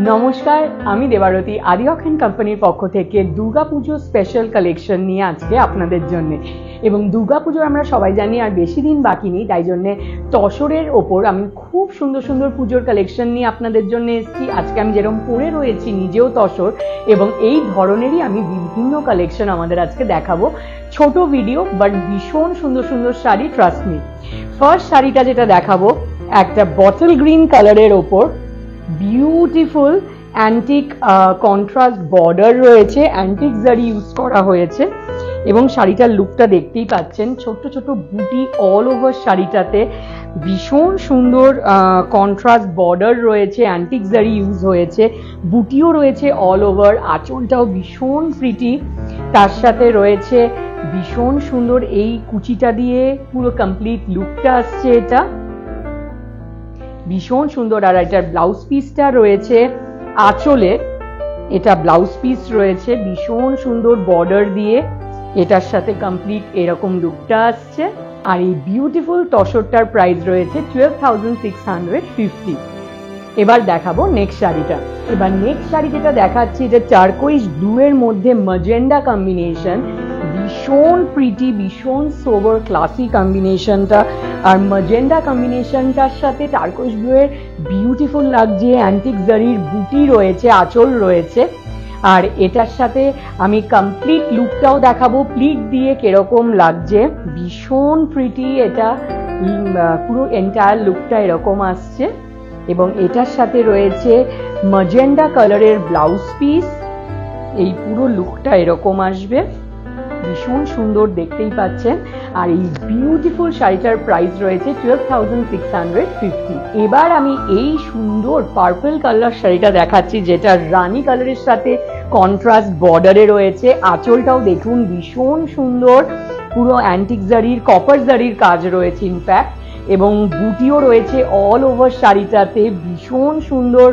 নমস্কার, আমি দেবারতী আদিঅক এন্ড কোম্পানির পক্ষ থেকে দুর্গাপুজো স্পেশাল কালেকশন নিয়ে আজকে আপনাদের জন্য। এবং দুর্গাপুজোর আমরা সবাই জানি আর বেশি দিন বাকি নেই, তাই জন্যে তসরের ওপর আমি খুব সুন্দর সুন্দর পুজোর কালেকশন নিয়ে আপনাদের জন্য এসেছি। আজকে আমি যেরকম পরে রয়েছি নিজেও তসর, এবং এই ধরনেরই আমি বিভিন্ন কালেকশন আমাদের আজকে দেখাবো। ছোট ভিডিও বাট ভীষণ সুন্দর সুন্দর শাড়ি, ট্রাস্ট মি। ফার্স্ট শাড়িটা যেটা দেখাবো একটা বটল গ্রিন কালারের ওপর বিউটিফুল অ্যান্টিক কন্ট্রাস্ট বর্ডার রয়েছে, অ্যান্টিক জারি ইউজ করা হয়েছে এবং শাড়িটার লুকটা দেখতেই পাচ্ছেন। ছোট্ট ছোট বুটি অল ওভার শাড়িটাতে, ভীষণ সুন্দর কন্ট্রাস্ট বর্ডার রয়েছে, অ্যান্টিক জারি ইউজ হয়েছে, বুটিও রয়েছে অল ওভার, আঁচলটাও ভীষণ প্রিটি। তার সাথে রয়েছে ভীষণ সুন্দর এই কুচিটা দিয়ে পুরো কমপ্লিট লুকটা আসছে, এটা ভীষণ সুন্দর। আর এটার ব্লাউজ পিসটা রয়েছে আঁচলে, এটা ব্লাউজ পিস রয়েছে ভীষণ সুন্দর বর্ডার দিয়ে, এটার সাথে কমপ্লিট এরকম লুকটা আসছে। আর এই বিউটিফুল তসরটার প্রাইস রয়েছে 12,650। এবার দেখাবো নেক্সট শাড়িটা। এবার নেক্সট শাড়ি যেটা দেখাচ্ছি, এটা টার্কোইজ ব্লু এর মধ্যে ম্যাজেন্ডা কম্বিনেশন, ভীষণ প্রিটি, ভীষণ সোবার ক্লাসি কম্বিনেশনটা। আর ম্যাজেন্ডা কম্বিনেশনটার সাথে টার্কোইজ ব্লু এর বিউটিফুল লাগছে, অ্যান্টিক জারির বুটি রয়েছে, আঁচল রয়েছে। আর এটার সাথে আমি কমপ্লিট লুকটাও দেখাবো, প্লিট দিয়ে কিরকম লাগছে, ভীষণ প্রিটি। এটা পুরো এন্টায়ার লুকটা এরকম আসছে এবং এটার সাথে রয়েছে ম্যাজেন্ডা কালারের ব্লাউজ পিস। এই পুরো লুকটা এরকম আসবে, ভীষণ সুন্দর দেখতেই পাচ্ছেন। আর এই বিউটিফুল শাড়িটার প্রাইস রয়েছে 12,650। এবার আমি এই সুন্দর পার্পল কালার শাড়িটা দেখাচ্ছি, যেটা রানী কালারের সাথে কন্ট্রাস্ট বর্ডারে রয়েছে। আঁচলটাও দেখুন ভীষণ সুন্দর, পুরো অ্যান্টিক জারির, কপার জারির কাজ রয়েছে ইনফ্যাক্ট, এবং বুটিও রয়েছে অল ওভার শাড়িটাতে, ভীষণ সুন্দর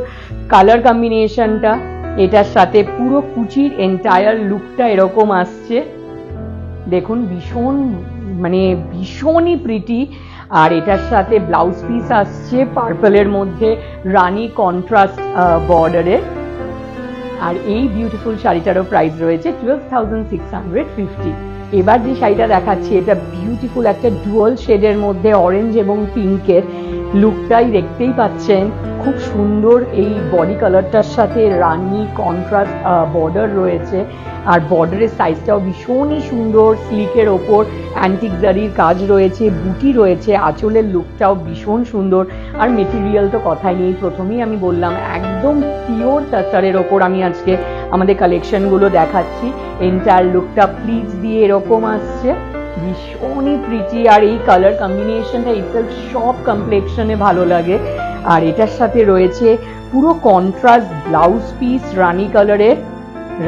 কালার কম্বিনেশনটা। এটার সাথে পুরো কুচির এন্টায়ার লুকটা এরকম আসছে, দেখুন ভীষণ মানে ভীষণই প্রিটি। আর এটার সাথে ব্লাউজ পিস আসছে পার্পলের মধ্যে রানী কন্ট্রাস্ট বর্ডারে। আর এই বিউটিফুল শাড়িটারও প্রাইস রয়েছে 12,650। এবার যে শাড়িটা দেখাচ্ছি, এটা বিউটিফুল একটা ডুয়াল শেডের মধ্যে অরেঞ্জ এবং পিঙ্কের লুকটাই দেখতেই পাচ্ছেন, খুব সুন্দর। এই বডি কালারটার সাথে রানী কন্ট্রাস্ট বর্ডার রয়েছে, আর বর্ডারের সাইজটাও ভীষণই সুন্দর, স্লিকের ওপর অ্যান্টিক জারির কাজ রয়েছে, বুটি রয়েছে, আঁচলের লুকটাও ভীষণ সুন্দর। আর মেটেরিয়াল তো কথাই নেই, প্রথমেই আমি বললাম একদম পিওর তাসারের ওপর আমি আজকে আমাদের কালেকশনগুলো দেখাচ্ছি। এন্টায়ার লুকটা প্লিজ দিয়ে এরকম আসছে, ভীষণই প্রিটি। আর এই কালার কম্বিনেশনটা ইটসেলফ সব কমপ্লেক্সনে ভালো লাগে। আর এটার সাথে রয়েছে পুরো কন্ট্রাস্ট ব্লাউজ পিস রানী কালারের,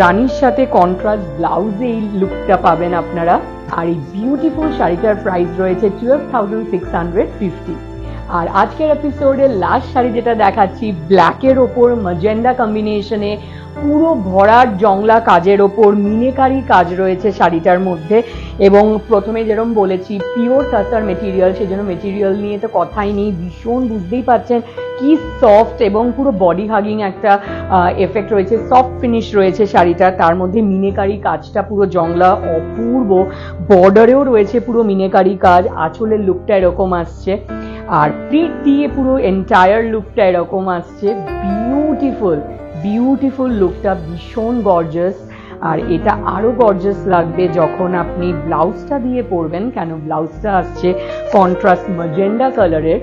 রানীর সাথে কন্ট্রাস্ট ব্লাউজে এই লুকটা পাবেন আপনারা। আর এই বিউটিফুল শাড়িটার প্রাইস রয়েছে 12,650। আর আজকের এপিসোডের লাস্ট শাড়ি যেটা দেখাচ্ছি, ব্ল্যাকের ওপর ম্যাজেন্ডা কম্বিনেশনে পুরো ভরাট জংলা কাজের ওপর মিনেকারি কাজ রয়েছে শাড়িটার মধ্যে। এবং প্রথমে যেরকম বলেছি পিওর তাসার মেটেরিয়াল, সেই জন্য মেটেরিয়াল নিয়ে তো কথাই নেই, ভীষণ বুঝতেই পারছেন কি সফট এবং পুরো বডি হাগিং একটা এফেক্ট রয়েছে, সফট ফিনিশ রয়েছে শাড়িটা। তার মধ্যে মিনেকারি কাজটা পুরো জংলা, অপূর্ব। বর্ডারেও রয়েছে পুরো মিনেকারি কাজ, আঁচলের লুকটা এরকম আসছে, আর প্রিট দিয়ে পুরো এন্টায়ার লুকটা এরকম আসছে। বিউটিফুল বিউটিফুল লুকটা, ভীষণ গর্জাস। আর এটা আরো গর্জাস লাগবে যখন আপনি ব্লাউজটা দিয়ে পরবেন, কেন ব্লাউজটা আসছে কন্ট্রাস্ট ম্যাজেন্ডা কালারের,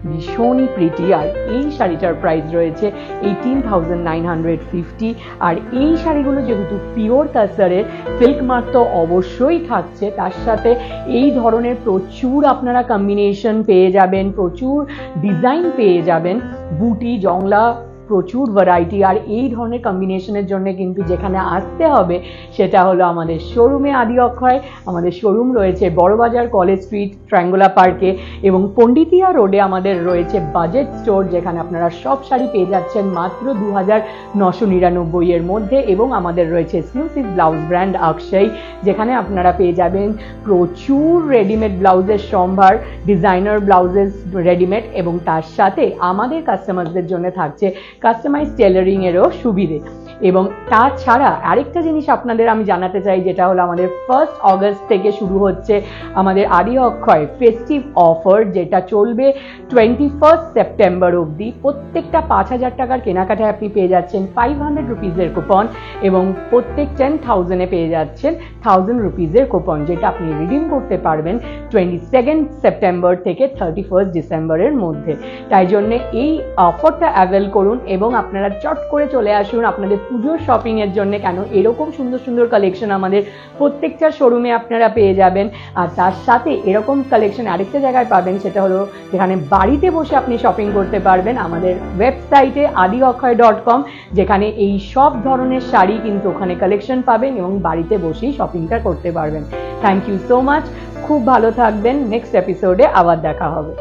ভীষণই প্রিটি। আর এই শাড়িটার প্রাইস রয়েছে 18,950। আর এই শাড়িগুলো যেহেতু পিওর তাসারের, সিল্ক মার্ক তো অবশ্যই থাকছে, তার সাথে এই ধরনের প্রচুর আপনারা কম্বিনেশন পেয়ে যাবেন, প্রচুর ডিজাইন পেয়ে যাবেন, বুটি জংলা প্রচুর ভ্যারাইটি। আর এই ধরনের কম্বিনেশনের জন্য কিন্তু যেখানে আসতে হবে সেটা হলো আমাদের শোরুমে আদি অক্ষয়। আমাদের শোরুম রয়েছে বড়বাজার, কলেজ স্ট্রিট, ট্রায়াঙ্গুলা পার্কে, এবং পণ্ডিতিয়া রোডে আমাদের রয়েছে বাজেট স্টোর, যেখানে আপনারা সব শাড়ি পেয়ে যাচ্ছেন মাত্র 2,999 এর মধ্যে। এবং আমাদের রয়েছে এক্সক্লুসিভ ব্লাউজ ব্র্যান্ড অক্ষয়, যেখানে আপনারা পেয়ে যাবেন প্রচুর রেডিমেড ব্লাউজের সম্ভার, ডিজাইনার ব্লাউজেস রেডিমেড, এবং তার সাথে আমাদের কাস্টমারদের জন্য থাকছে কাস্টমাইজ টেলারিং এরও সুবিধে। এবং তাছাড়া আরেকটা জিনিস আপনাদের আমি জানাতে চাই, যেটা হলো আমাদের 1 অগস্ট থেকে শুরু হচ্ছে আমাদের আদি অক্ষয় ফেস্টিভ অফার, যেটা চলবে 21 সেপ্টেম্বর অবধি। প্রত্যেকটা 5,000 টাকার কেনাকাটায় আপনি পেয়ে যাচ্ছেন 500 রুপিজের কুপন, এবং প্রত্যেক 10,000-এ পেয়ে যাচ্ছেন 1000 রুপিজের কুপন, যেটা আপনি রিডিম করতে পারবেন 22 সেপ্টেম্বর থেকে 31 ডিসেম্বরের মধ্যে। তাই জন্য এই অফারটা অ্যাভেল করুন এবং আপনারা চট করে চলে আসুন আপনাদের পুজোর শপিং এর জন্য। কেন এরকম সুন্দর সুন্দর কালেকশন আমাদের প্রত্যেকটা শোরুমে আপনারা পেয়ে যাবেন। আর তার সাথে এরকম কালেকশন আরেকটা জায়গায় পাবেন, সেটা হলো যেখানে বাড়িতে বসে আপনি শপিং করতে পারবেন আমাদের ওয়েবসাইটে adiokhoy.com, যেখানে এই সব ধরনের শাড়ি কিন্তু ওখানে কালেকশন পাবেন এবং বাড়িতে বসেই শপিংটা করতে পারবেন। থ্যাংক ইউ সো মাচ, খুব ভালো থাকবেন। নেক্সট এপিসোডে আবার দেখা হবে।